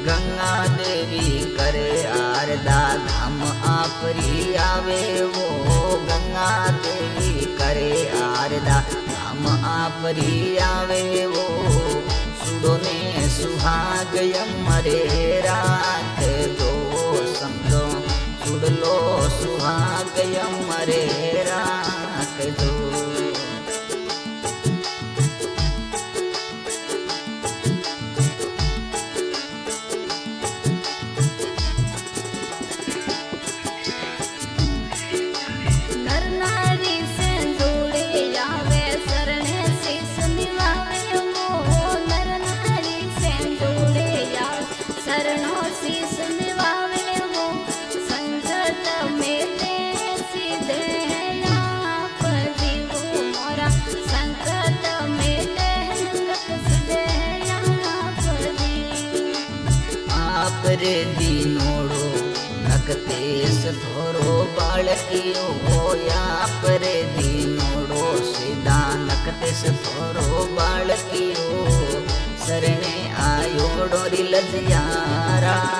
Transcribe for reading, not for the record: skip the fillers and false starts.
गंगा देवी करे आरदा धाम आपरी आवे वो गंगा देवी करे आरदा धाम आपरी आवे वो सुडो ने सुहाग यमरे रात जो समझो सुडलो सुहाग यमरे रात जो रे दीनोड़ो नकतेस थोरो बालकियो होया परे दीनोड़ो सीधा नकतेस थोरो बालकियो सरने आयो डोरी लजियारा।